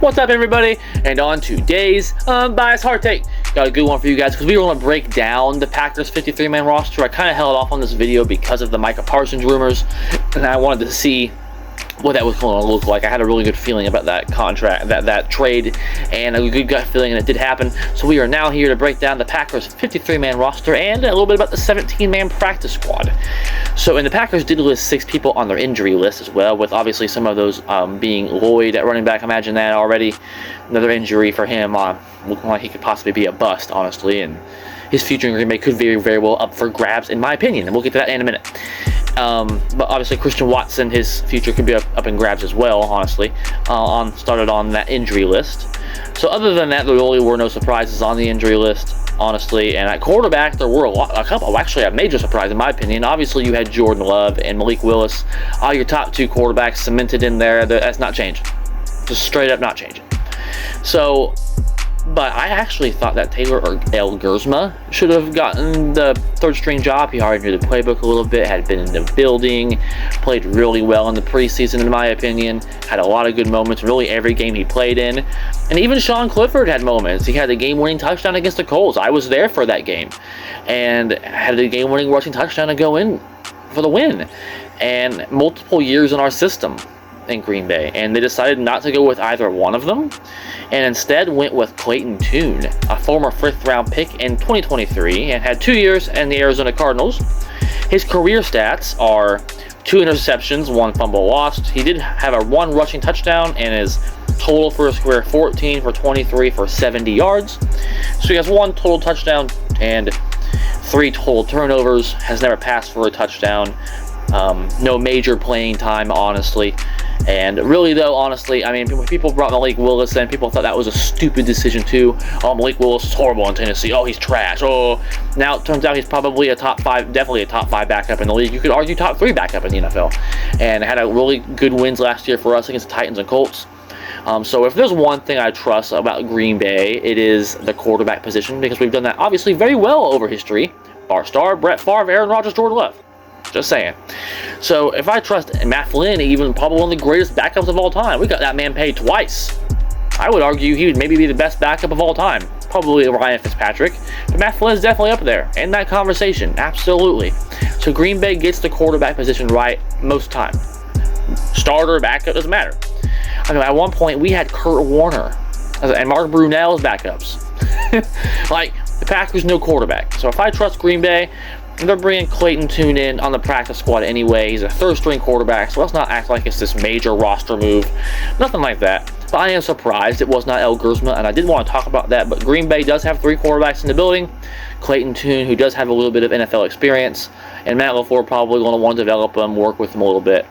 What's up, everybody? And on today's Bias Hard Take, got a good one for you guys because we want to break down the Packers 53-man roster. I kind of held off on this video because of the Micah Parsons rumors, and I wanted to see what that was going to look like. I had a really good feeling about that contract, that trade, and a good gut feeling, and it did happen. So we are now here to break down the Packers 53-man roster and a little bit about the 17-man practice squad. So, and the Packers did list 6 people on their injury list as well, with obviously some of those being Lloyd at running back. Imagine that already. Another injury for him, looking like he could possibly be a bust, honestly, and his future in Green Bay could very, very well up for grabs, in my opinion, and we'll get to that in a minute. But obviously Christian Watson, his future could be up in grabs as well, honestly, started on that injury list. So other than that, there really were no surprises on the injury list, honestly. And at quarterback, there were a couple, actually a major surprise in my opinion. Obviously you had Jordan Love and Malik Willis, all your top 2 quarterbacks cemented in there. That's not changing, just straight up not changing. So, but I actually thought that Taylor Elgersma should have gotten the third-string job. He already knew the playbook a little bit, had been in the building, played really well in the preseason, in my opinion, had a lot of good moments, really every game he played in. And even Sean Clifford had moments. He had the game-winning touchdown against the Colts. I was there for that game. And had the game-winning rushing touchdown to go in for the win. And multiple years in our system in Green Bay, and they decided not to go with either one of them, and instead went with Clayton Tune, a former 5th-round pick in 2023, and had 2 years in the Arizona Cardinals. His career stats are 2 interceptions, 1 fumble lost. He did have a 1 rushing touchdown, and his total for his career 14 for 23 for 70 yards. So he has 1 total touchdown and 3 total turnovers. Has never passed for a touchdown. No major playing time, honestly. And really, though, honestly, I mean, people brought Malik Willis in. People thought that was a stupid decision, too. Oh, Malik Willis is horrible in Tennessee. Oh, he's trash. Oh, now it turns out he's probably a top 5, definitely a top 5 backup in the league. You could argue top 3 backup in the NFL. And had a really good wins last year for us against the Titans and Colts. So if there's one thing I trust about Green Bay, it is the quarterback position, because we've done that, obviously, very well over history. Barstar, Brett Favre, Aaron Rodgers, Jordan Love. Just saying. So if I trust Matt Flynn, even probably one of the greatest backups of all time, we got that man paid twice. I would argue he would maybe be the best backup of all time. Probably Ryan Fitzpatrick. But Matt Flynn's definitely up there in that conversation. Absolutely. So Green Bay gets the quarterback position right most time. Starter, backup, doesn't matter. I mean, at one point we had Kurt Warner and Mark Brunell as backups. Like, the Packers, no quarterback. So if I trust Green Bay, they're bringing Clayton Tune in on the practice squad anyway. He's a 3rd-string quarterback, so let's not act like it's this major roster move. Nothing like that. But I am surprised it was not Elgersma, and I did want to talk about that. But Green Bay does have 3 quarterbacks in the building. Clayton Tune, who does have a little bit of NFL experience, and Matt LaFleur probably going to want to develop him, work with him a little bit.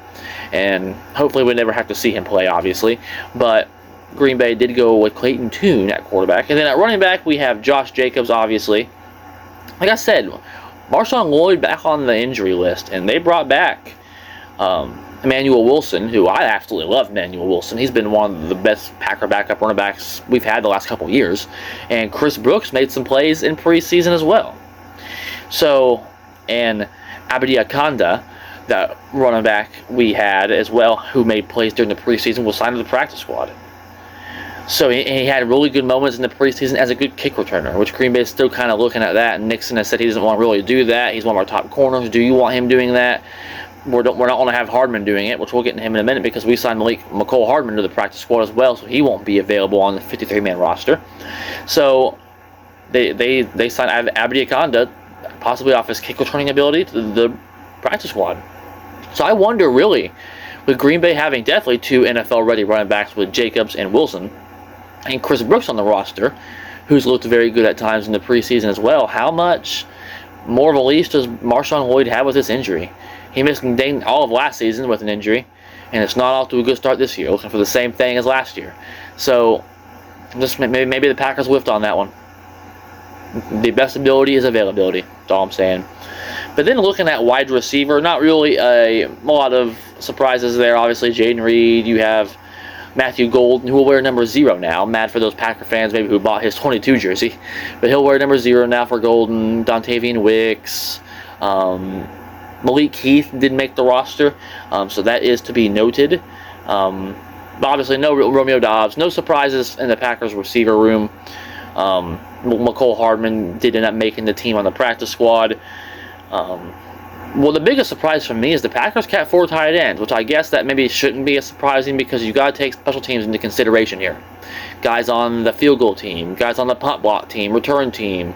And hopefully we never have to see him play, obviously. But Green Bay did go with Clayton Tune at quarterback. And then at running back, we have Josh Jacobs, obviously. Like I said, Marshawn Lloyd back on the injury list, and they brought back Emmanuel Wilson, who I absolutely love. Emmanuel Wilson, he's been one of the best Packer backup running backs we've had the last couple of years, and Chris Brooks made some plays in preseason as well. So, and Abdi Akanda, that running back we had as well, who made plays during the preseason, was signed to the practice squad. So he had really good moments in the preseason as a good kick returner, which Green Bay is still kind of looking at that. And Nixon has said he doesn't want to really do that. He's one of our top corners. Do you want him doing that? We're not going to have Hardman doing it, which we'll get to him in a minute, because we signed McCole Hardman to the practice squad as well, so he won't be available on the 53-man roster. So they signed Abdi Akanda, possibly off his kick returning ability, to the practice squad. So I wonder, really, with Green Bay having definitely 2 NFL-ready running backs with Jacobs and Wilson, and Chris Brooks on the roster, who's looked very good at times in the preseason as well, how much more of a leash does Marshawn Lloyd have with this injury? He missed all of last season with an injury, and it's not off to a good start this year, looking for the same thing as last year. So, just maybe the Packers whiffed on that one. The best ability is availability, that's all I'm saying. But then looking at wide receiver, not really a lot of surprises there. Obviously, Jaden Reed, you have Matthew Golden, who will wear number 0 now. Mad for those Packer fans maybe who bought his 22 jersey. But he'll wear number 0 now for Golden. Dontavian Wicks. Malik Heath did make the roster. So that is to be noted. But obviously, no Romeo Doubs, no surprises in the Packers receiver room. McCole Hardman did end up making the team on the practice squad. Well, the biggest surprise for me is the Packers kept 4 tight ends, which I guess that maybe shouldn't be as surprising because you got to take special teams into consideration here. Guys on the field goal team, guys on the punt block team, return team.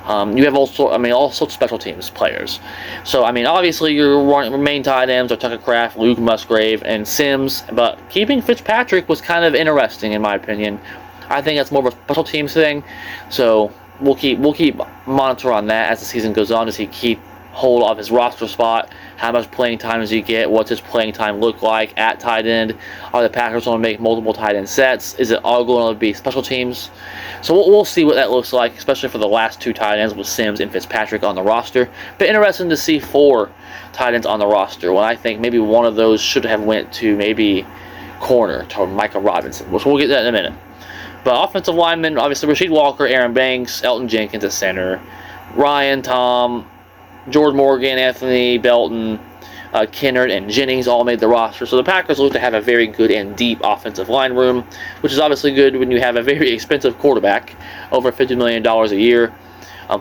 You have all sorts of special teams players. So, obviously your main tight ends are Tucker Kraft, Luke Musgrave, and Sims. But keeping Fitzpatrick was kind of interesting in my opinion. I think that's more of a special teams thing. So we'll keep monitor on that as the season goes on. Does he keep hold of his roster spot? How much playing time does he get? What's his playing time look like at tight end? Are the Packers going to make multiple tight end sets? Is it all going to be special teams? So we'll see what that looks like, especially for the last 2 tight ends with Sims and Fitzpatrick on the roster. But interesting to see 4 tight ends on the roster when I think maybe one of those should have went to maybe corner to Micah Robinson, which we'll get to that in a minute. But offensive linemen, obviously Rasheed Walker, Aaron Banks, Elton Jenkins at center, Ryan, Tom, George Morgan, Anthony Belton, Kennard, and Jennings all made the roster. So the Packers look to have a very good and deep offensive line room, which is obviously good when you have a very expensive quarterback, over $50 million a year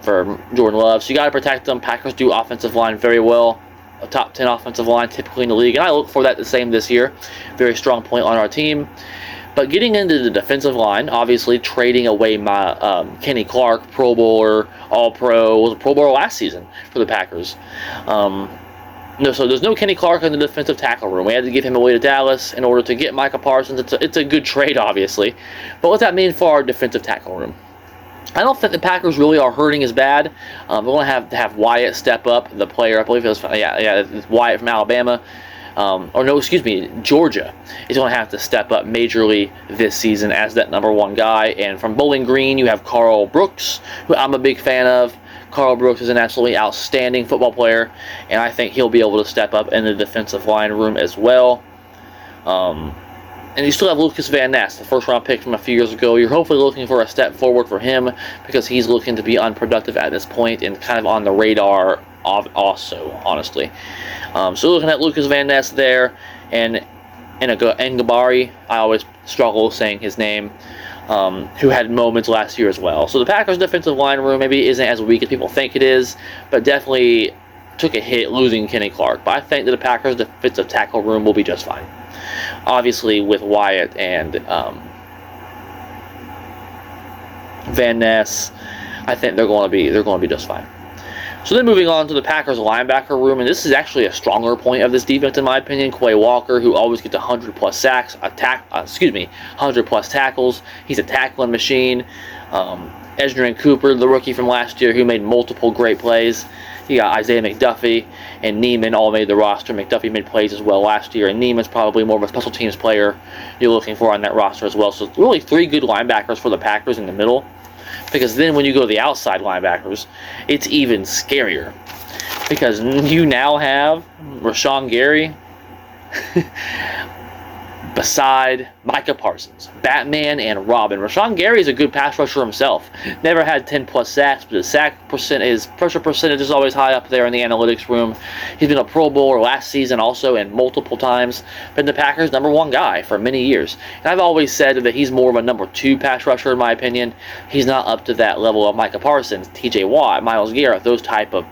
for Jordan Love. So you got to protect them. Packers do offensive line very well. A top 10 offensive line typically in the league, and I look for that the same this year. Very strong point on our team. But getting into the defensive line, obviously trading away my Kenny Clark, Pro Bowler, All-Pro, was a Pro Bowler last season for the Packers. So there's no Kenny Clark in the defensive tackle room. We had to give him away to Dallas in order to get Micah Parsons. It's a good trade, obviously. But what's that mean for our defensive tackle room? I don't think the Packers really are hurting as bad. We're going to have Wyatt step up, the player, I believe it was, it's Wyatt from Alabama. Georgia is going to have to step up majorly this season as that number 1 guy. And from Bowling Green, you have Carl Brooks, who I'm a big fan of. Carl Brooks is an absolutely outstanding football player, and I think he'll be able to step up in the defensive line room as well. And you still have Lucas Van Ness, the first-round pick from a few years ago. You're hopefully looking for a step forward for him because he's looking to be unproductive at this point and kind of on the radar also, honestly. So looking at Lucas Van Ness there, and Ngabari, I always struggle saying his name, who had moments last year as well. So the Packers' defensive line room maybe isn't as weak as people think it is, but definitely took a hit losing Kenny Clark. But I think that the Packers' defensive tackle room will be just fine. Obviously, with Wyatt and Van Ness, I think they're going to be just fine. So then moving on to the Packers linebacker room, and this is actually a stronger point of this defense in my opinion. Quay Walker, who always gets 100+ sacks, 100+ tackles. He's a tackling machine. Edgerrin Cooper, the rookie from last year, who made multiple great plays. You got Isaiah McDuffie and Neiman all made the roster. McDuffie made plays as well last year, and Neiman's probably more of a special teams player you're looking for on that roster as well. So really 3 good linebackers for the Packers in the middle. Because then when you go to the outside linebackers, it's even scarier. Because you now have Rashawn Gary beside Micah Parsons, Batman and Robin. Rashawn Gary is a good pass rusher himself. Never had 10+ sacks, but his pressure percentage is always high up there in the analytics room. He's been a Pro Bowler last season also, and multiple times been the Packers' number 1 guy for many years. And I've always said that he's more of a number 2 pass rusher in my opinion. He's not up to that level of Micah Parsons, TJ Watt, Myles Garrett, those type of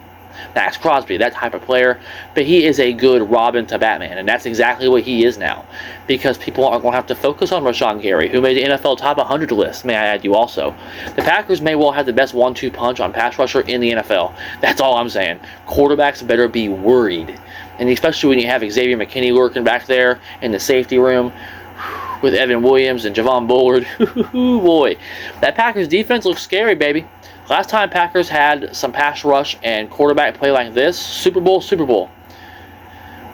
Max Crosby, that type of player, but he is a good Robin to Batman, and that's exactly what he is now, because people aren't going to have to focus on Rashawn Gary, who made the NFL top 100 list, may I add you also. The Packers may well have the best 1-2 punch on pass rusher in the NFL. That's all I'm saying. Quarterbacks better be worried, and especially when you have Xavier McKinney lurking back there in the safety room with Evan Williams and Javon Bullard. Boy, that Packers defense looks scary, baby. Last time Packers had some pass rush and quarterback play like this, Super Bowl.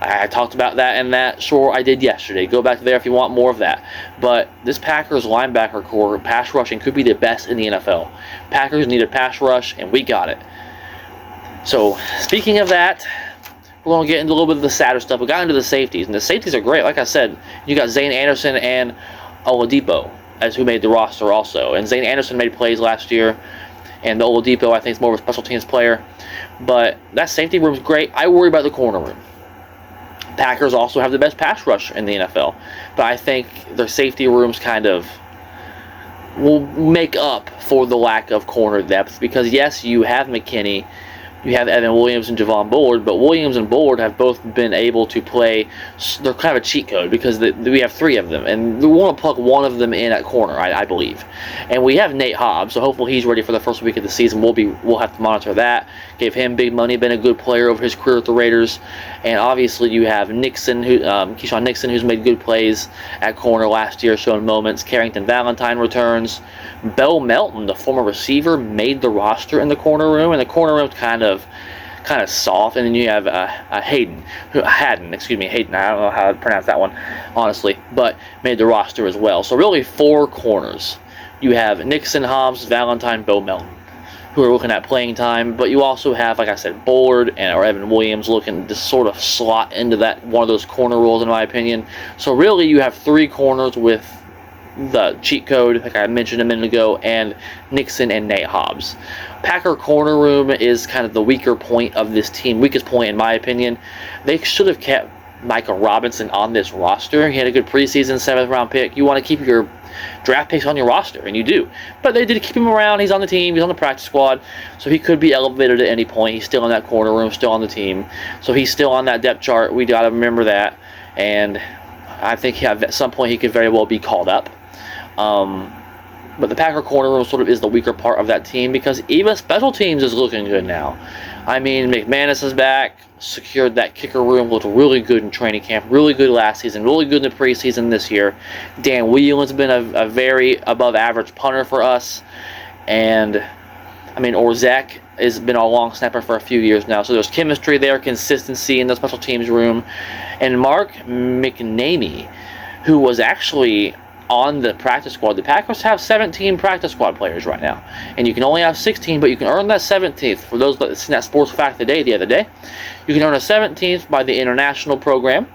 I talked about that in that short I did yesterday. Go back there if you want more of that. But this Packers linebacker core, pass rushing, could be the best in the NFL. Packers need a pass rush, and we got it. So, speaking of that, we're going to get into a little bit of the sadder stuff. We got into the safeties, and the safeties are great. Like I said, you got Zane Anderson and Oladipo as who made the roster also. And Zane Anderson made plays last year. And the Oladipo, I think, is more of a special teams player. But that safety room is great. I worry about the corner room. Packers also have the best pass rush in the NFL, but I think their safety rooms kind of will make up for the lack of corner depth, because yes, you have McKinney, you have Evan Williams and Javon Bullard, but Williams and Bullard have both been able to play. They're kind of a cheat code because we have 3 of them, and we want to plug one of them in at corner, I believe. And we have Nate Hobbs, so hopefully he's ready for the first week of the season. We'll have to monitor that. Give him big money. Been a good player over his career with the Raiders. And obviously you have Nixon, Keyshawn Nixon, who's made good plays at corner last year, showing moments. Carrington Valentine returns. Bell Melton, the former receiver, made the roster in the corner room, and the corner room's kind of soft. And then you have Hayden. I don't know how to pronounce that one, honestly, but made the roster as well. So really 4 corners. You have Nixon, Hobbs, Valentine, Bell Melton, who are looking at playing time, but you also have, like I said, Bullard or Evan Williams looking to sort of slot into that one of those corner roles, in my opinion. So really you have 3 corners with the cheat code, like I mentioned a minute ago, and Nixon and Nate Hobbs. Packer corner room is kind of the weaker point of this team, weakest point in my opinion. They should have kept Micah Robinson on this roster. He had a good preseason 7th round pick. You want to keep your draft picks on your roster, and you do. But they did keep him around. He's on the team. He's on the practice squad, so he could be elevated at any point. He's still in that corner room, still on the team. So he's still on that depth chart. We got to remember that. And I think at some point he could very well be called up. But the Packer corner room sort of is the weaker part of that team, because even special teams is looking good now. I mean, McManus is back, secured that kicker room, looked really good in training camp, really good last season, really good in the preseason this year. Dan Whelan's been a very above average punter for us. And, I mean, Orzek has been a long snapper for a few years now. So there's chemistry there, consistency in the special teams room. And Mark McNamee, who was actually on the practice squad. The Packers have 17 practice squad players right now, and you can only have 16, but you can earn that 17th. For those that seen that Sports Fact the other day, you can earn a 17th by the international program,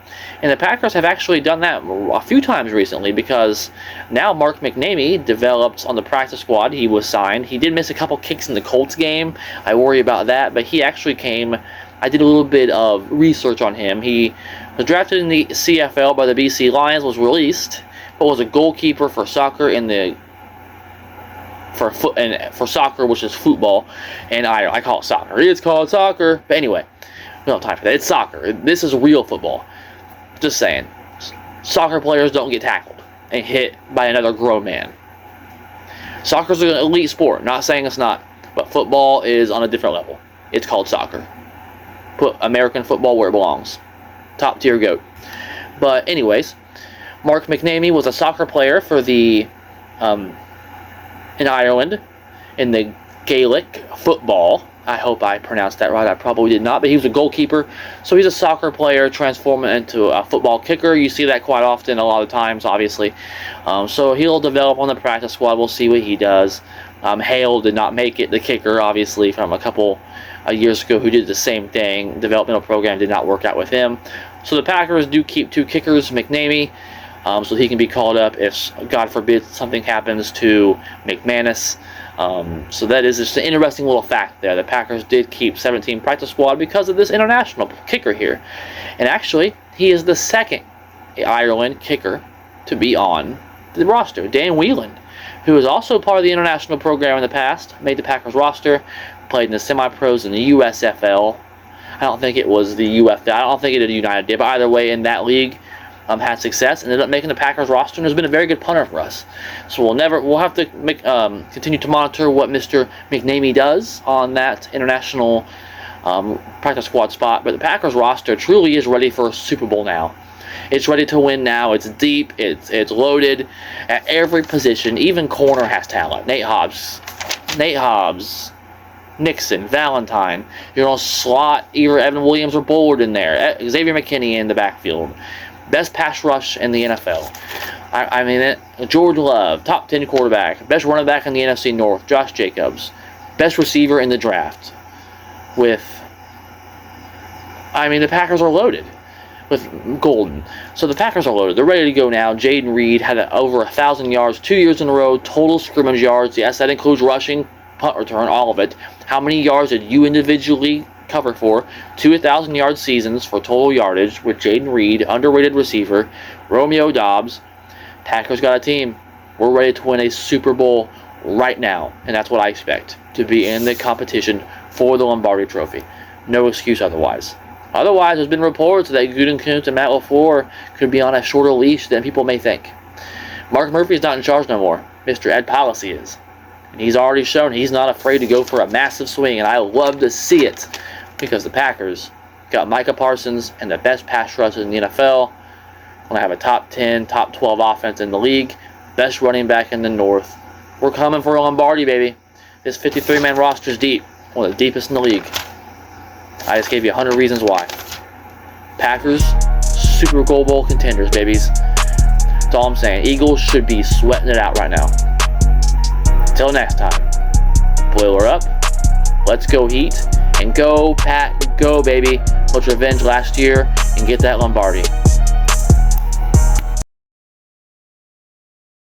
and the Packers have actually done that a few times recently, because now Mark McNamee developed on the practice squad. He was signed. He did miss a couple kicks in the Colts game. I worry about that, but he actually came. I did a little bit of research on him. He was drafted in the CFL by the BC Lions, was released, but was a goalkeeper for soccer for soccer, which is football, and I call it soccer. It's called soccer, but anyway, we don't have time for that. It's soccer. This is real football. Just saying, soccer players don't get tackled and hit by another grown man. Soccer's an elite sport. Not saying it's not, but football is on a different level. It's called soccer. Put American football where it belongs. Top tier GOAT. But anyways, Mark McNamee was a soccer player for the in Ireland in the Gaelic football. I hope I pronounced that right. I probably did not, but he was a goalkeeper. So he's a soccer player transforming into a football kicker. You see that quite often, a lot of times, obviously. So he'll develop on the practice squad. We'll see what he does. Hale did not make it, the kicker, obviously, from a couple years ago, who did the same thing. Developmental program did not work out with him. So the Packers do keep 2 kickers, McNamee, so he can be called up if, God forbid, something happens to McManus. So that is just an interesting little fact there. The Packers did keep 17 practice squad because of this international kicker here. And actually, he is the second Ireland kicker to be on the roster. Dan Whelan, who is also part of the international program in the past, made the Packers roster, played in the semi-pros in the USFL. I don't think it was the UFL. I don't think it did United did, but either way, in that league, had success and ended up making the Packers roster, and has been a very good punter for us. So we'll have to continue to monitor what Mr. McNamee does on that international practice squad spot. But the Packers roster truly is ready for a Super Bowl now. It's ready to win now. It's deep. It's loaded at every position. Even corner has talent. Nate Hobbs, Nixon, Valentine. You're going to slot either Evan Williams or Bullard in there. Xavier McKinney in the backfield. Best pass rush in the NFL. I mean, George Love, top 10 quarterback. Best running back in the NFC North, Josh Jacobs. Best receiver in the draft. The Packers are loaded with Golden. So the Packers are loaded. They're ready to go now. Jaden Reed had over 1,000 yards 2 years in a row. Total scrimmage yards. Yes, that includes rushing, punt return, all of it. How many yards did you individually cover for 2,000-yard seasons for total yardage with Jaden Reed, underrated receiver, Romeo Dobbs. Packers got a team. We're ready to win a Super Bowl right now, and that's what I expect, to be in the competition for the Lombardi Trophy. No excuse otherwise. Otherwise, there's been reports that Gutekunst and Matt LaFleur could be on a shorter leash than people may think. Mark Murphy's not in charge no more. Mr. Ed Policy is. And he's already shown he's not afraid to go for a massive swing, and I love to see it because the Packers got Micah Parsons and the best pass rushers in the NFL. Going to have a top 10, top 12 offense in the league, best running back in the North. We're coming for a Lombardi, baby. This 53-man roster is deep, one of the deepest in the league. I just gave you 100 reasons why. Packers, Super Bowl contenders, babies. That's all I'm saying. Eagles should be sweating it out right now. Until next time, boil her up. Let's go Heat. And go, Pat, go, baby. Let's revenge last year and get that Lombardi.